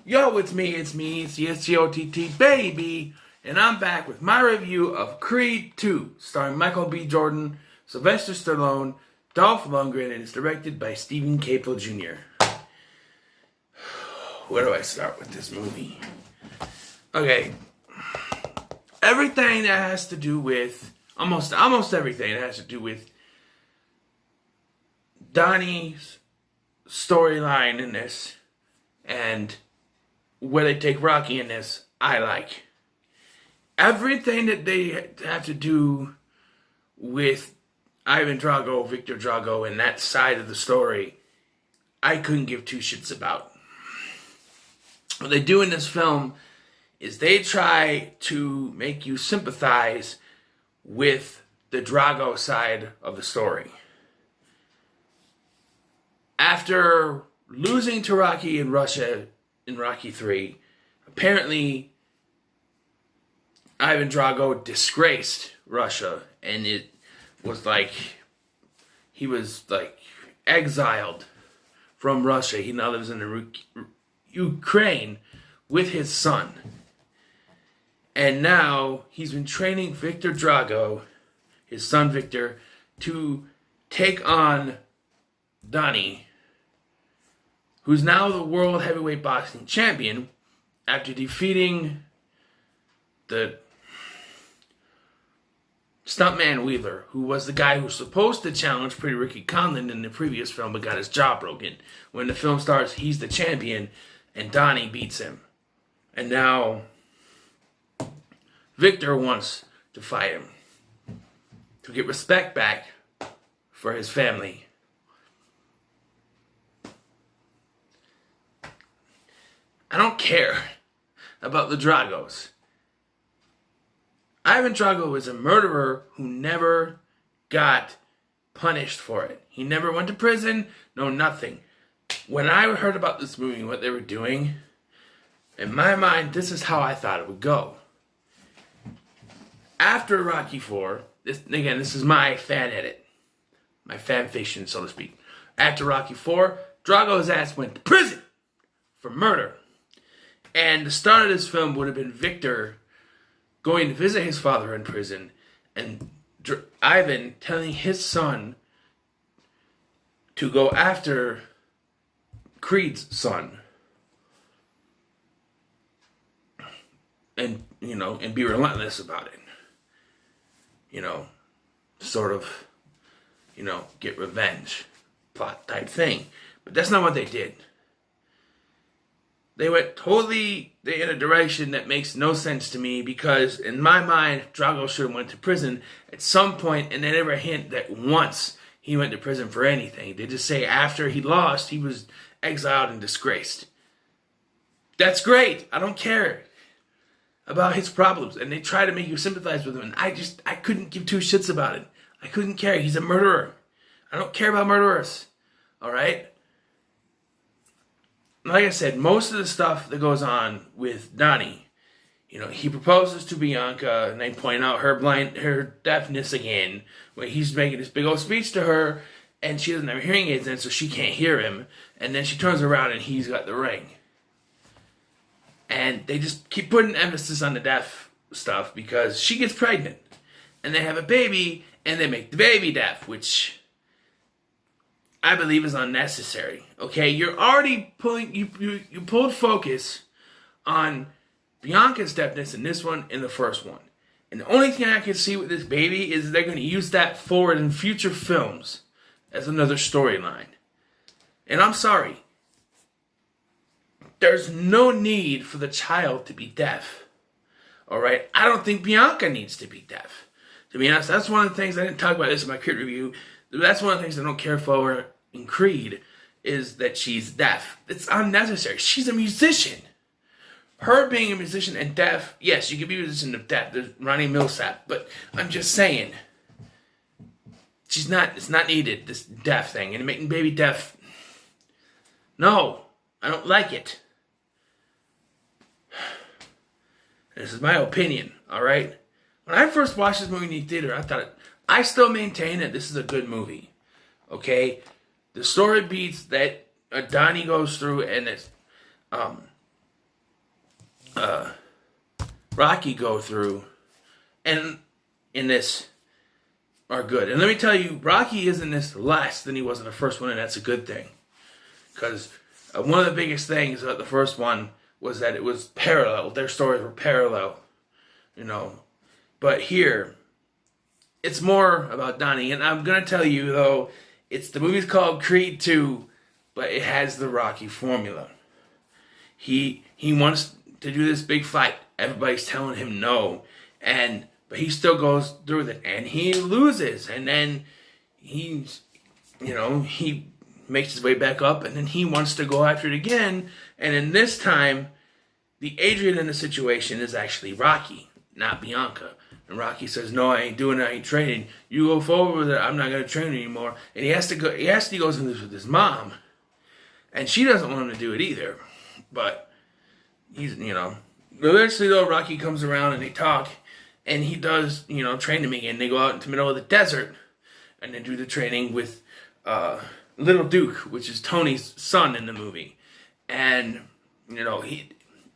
Yo, it's me, it's the SGOTT baby, and I'm back with my review of Creed 2, starring Michael B. Jordan, Sylvester Stallone, Dolph Lundgren, and it's directed by Stephen Caple Jr. Where do I start with this movie? Okay, everything that has to do with, almost everything that has to do with Donnie's storyline in this, and where they take Rocky in this, I like. Everything that they have to do with Ivan Drago, Victor Drago, and that side of the story, I couldn't give two shits about. What they do in this film is they try to make you sympathize with the Drago side of the story. After losing to Rocky in Russia in Rocky 3, apparently Ivan Drago disgraced Russia, and it was like he was like exiled from Russia. He now lives in Ukraine with his son. And now he's been training Victor Drago, his son Victor, to take on Donnie, who's now the world heavyweight boxing champion after defeating the stuntman Wheeler, who was the guy who was supposed to challenge Pretty Ricky Conlon in the previous film but got his jaw broken. When the film starts, he's the champion and Donnie beats him. And now Victor wants to fight him to get respect back for his family. I don't care about the Dragos. Ivan Drago is a murderer who never got punished for it. He never went to prison, no nothing. When I heard about this movie and what they were doing, in my mind, this is how I thought it would go. After Rocky 4, this is my fan edit, my fan fiction, so to speak. After Rocky 4, Drago's ass went to prison for murder. And the start of this film would have been Victor going to visit his father in prison and Ivan telling his son to go after Creed's son. And, and be relentless about it. Sort of, get revenge plot type thing. But that's not what they did. They went totally in a direction that makes no sense to me because, in my mind, Drago should have went to prison at some point, and they never hint that once he went to prison for anything. They just say after he lost, he was exiled and disgraced. That's great. I don't care about his problems, and they try to make you sympathize with him, and I couldn't give two shits about it. I couldn't care. He's a murderer. I don't care about murderers. All right? Like I said, most of the stuff that goes on with Donnie, he proposes to Bianca, and they point out her deafness again, where he's making this big old speech to her, and she doesn't have hearing aids in, so she can't hear him, and then she turns around and he's got the ring. And they just keep putting emphasis on the deaf stuff because she gets pregnant, and they have a baby, and they make the baby deaf, which I believe is unnecessary. Okay, you're already you pulled focus on Bianca's deafness in this one and the first one. And the only thing I can see with this baby is they're going to use that forward in future films as another storyline. And I'm sorry. There's no need for the child to be deaf. Alright? I don't think Bianca needs to be deaf. To be honest, that's one of the things, I didn't talk about this in my Creed review, that's one of the things I don't care for in Creed, is that she's deaf. It's unnecessary. She's a musician. Her being a musician and deaf, yes, you can be a musician and deaf. There's Ronnie Millsap, but I'm just saying, it's not needed, this deaf thing. And making baby deaf, no, I don't like it. This is my opinion, alright? When I first watched this movie in the theater, I still maintain that this is a good movie. Okay? The story beats that Donnie goes through, and it's Rocky go through, and in this are good. And let me tell you, Rocky is in this less than he was in the first one, and that's a good thing. Because one of the biggest things about the first one was that it was parallel. Their stories were parallel, you know. But here, it's more about Donnie. And I'm going to tell you, though, the movie's called Creed 2, but it has the Rocky formula. He wants to do this big fight. Everybody's telling him no. But he still goes through with it. And he loses. And then he makes his way back up. And then he wants to go after it again. And in this time, the Adrian in the situation is actually Rocky, not Bianca. And Rocky says, no, I ain't doing it. I ain't training. You go forward with it. I'm not going to train anymore. And he goes in this with his mom. And she doesn't want him to do it either. But eventually though, Rocky comes around and they talk. And he does, train him again. They go out into the middle of the desert. And they do the training with Little Duke, which is Tony's son in the movie. And,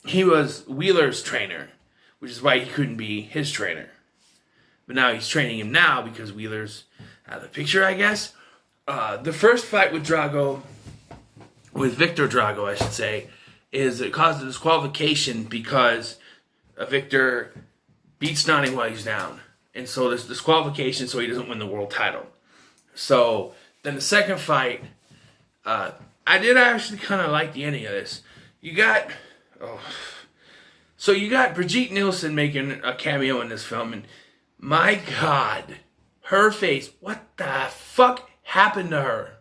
he was Wheeler's trainer. Which is why he couldn't be his trainer. But now he's training him now because Wheeler's out of the picture, I guess. The first fight with Victor Drago, I should say, is it caused a disqualification because Victor beats Donnie while he's down. And so there's disqualification so he doesn't win the world title. So then the second fight, I did actually kind of like the ending of this. You got Brigitte Nielsen making a cameo in this film, and my God, her face, what the fuck happened to her?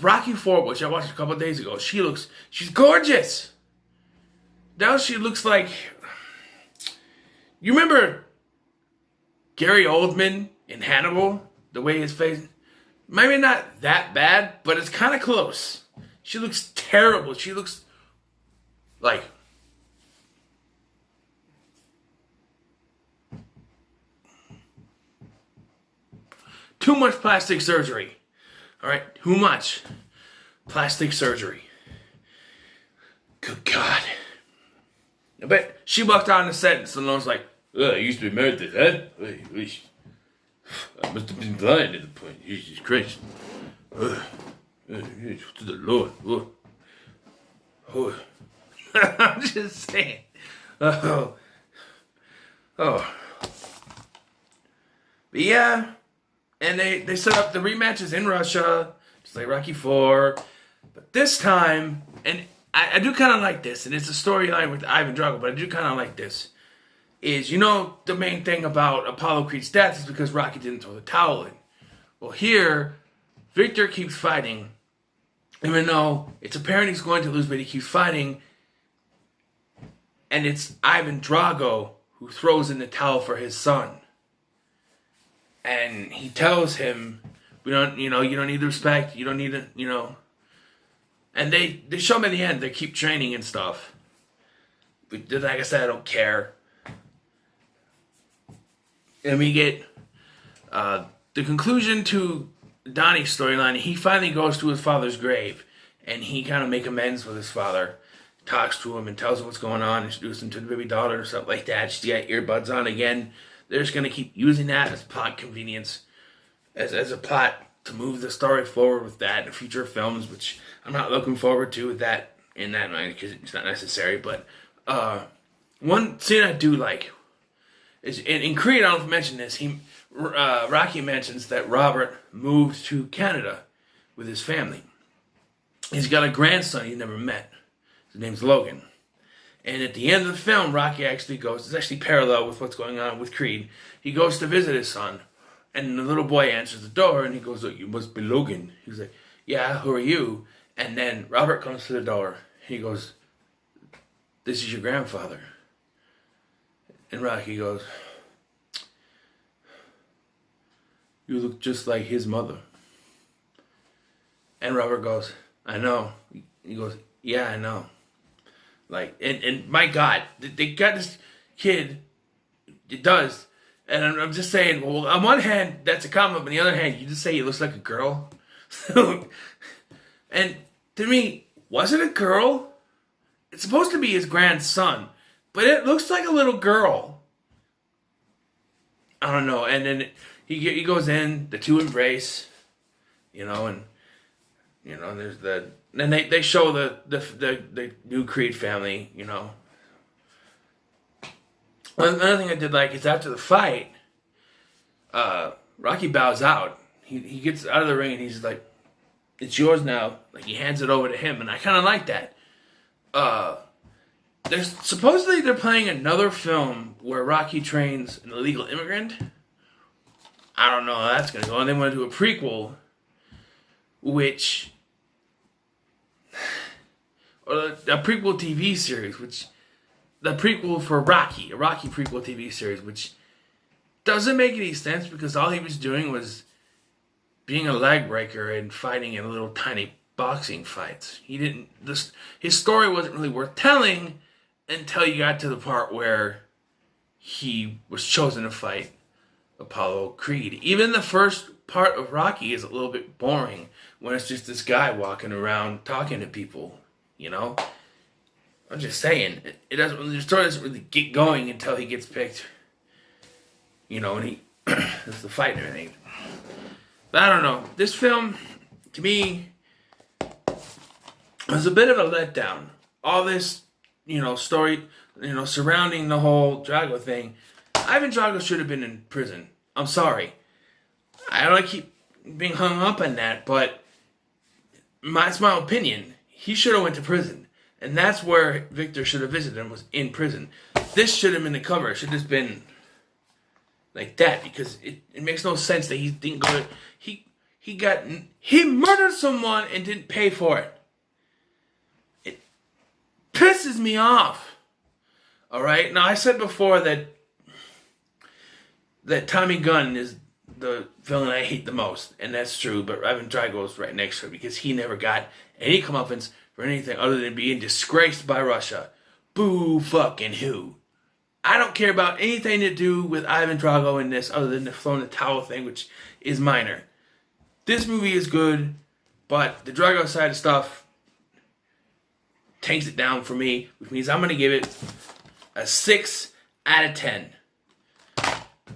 Rocky IV, which I watched a couple of days ago, she's gorgeous. Now she looks like, you remember Gary Oldman in Hannibal? The way his face, maybe not that bad, but it's kind of close. She looks terrible. She looks like too much plastic surgery. All right, too much plastic surgery. Good God. But she walked out on the set and Stallone's like, I used to be married to that. I must have been blind at the point. Jesus Christ. To the Lord. I'm just saying. Oh. But yeah. And they set up the rematches in Russia, just like Rocky IV. But this time, and I do kind of like this, and it's a storyline with Ivan Drago, but I do kind of like this, is, the main thing about Apollo Creed's death is because Rocky didn't throw the towel in. Well, here, Victor keeps fighting, even though it's apparent he's going to lose, but he keeps fighting, and it's Ivan Drago who throws in the towel for his son. And he tells him, you don't need the respect, you don't need it, And they show him at the end, they keep training and stuff. But like I said, I don't care. And we get the conclusion to Donnie's storyline. He finally goes to his father's grave. And he kind of make amends with his father. Talks to him and tells him what's going on. Introduces him to the baby daughter or something like that. She's got earbuds on again. They're just going to keep using that as plot convenience. As a plot to move the story forward with that in future films. Which I'm not looking forward to with that in that mind. Because it's not necessary. But one scene I do like is in Creed, I don't know if I mentioned this. Rocky mentions that Robert moved to Canada with his family. He's got a grandson he never met. His name's Logan. And at the end of the film, Rocky actually goes, it's actually parallel with what's going on with Creed. He goes to visit his son. And the little boy answers the door and he goes, "Look, you must be Logan." He's like, "Yeah, who are you?" And then Robert comes to the door. He goes, "This is your grandfather." And Rocky goes, "You look just like his mother." And Robert goes, "I know." He goes, "Yeah, I know." Like, and my God, they got this kid, it does. And I'm just saying, well, on one hand, that's a compliment, but on the other hand, you just say he looks like a girl. And to me, was it a girl? it's supposed to be his grandson, but it looks like a little girl. I don't know. And then he goes in, the two embrace, and there's then they show the new Creed family, Another thing I did like is after the fight, Rocky bows out. He gets out of the ring and he's like, "It's yours now." Like he hands it over to him, and I kind of like that. There's supposedly they're playing another film where Rocky trains an illegal immigrant. I don't know how that's gonna go. And they want to do a prequel, or a prequel TV series, the prequel for Rocky, a Rocky prequel TV series, which doesn't make any sense because all he was doing was being a leg breaker and fighting in little tiny boxing fights. His story wasn't really worth telling until you got to the part where he was chosen to fight Apollo Creed. Even the first part of Rocky is a little bit boring when it's just this guy walking around talking to people, I'm just saying, the story doesn't really get going until he gets picked, and he does the fight and everything. But I don't know. This film, to me, was a bit of a letdown. All this, story, surrounding the whole Drago thing. Ivan Drago should have been in prison. I'm sorry. I don't keep being hung up on that, but it's my opinion. He should have went to prison. And that's where Victor should have visited him, was in prison. This should have been the cover. It should have been like that, because it makes no sense that he didn't go to... He murdered someone and didn't pay for it. It pisses me off. Alright? Now, I said before that Tommy Gunn is the villain I hate the most, and that's true, but Ivan Drago's right next to her because he never got any comeuppance for anything other than being disgraced by Russia. Boo fucking who. I don't care about anything to do with Ivan Drago in this other than the throwing the towel thing, which is minor. This movie is good, but the Drago side of stuff takes it down for me, which means I'm going to give it a 6 out of 10.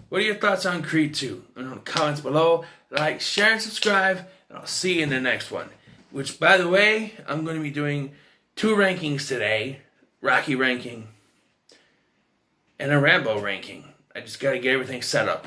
What are your thoughts on Creed 2? In the comments below. Like, share, and subscribe, and I'll see you in the next one. Which, by the way, I'm going to be doing 2 rankings today. Rocky ranking and a Rambo ranking. I just got to get everything set up,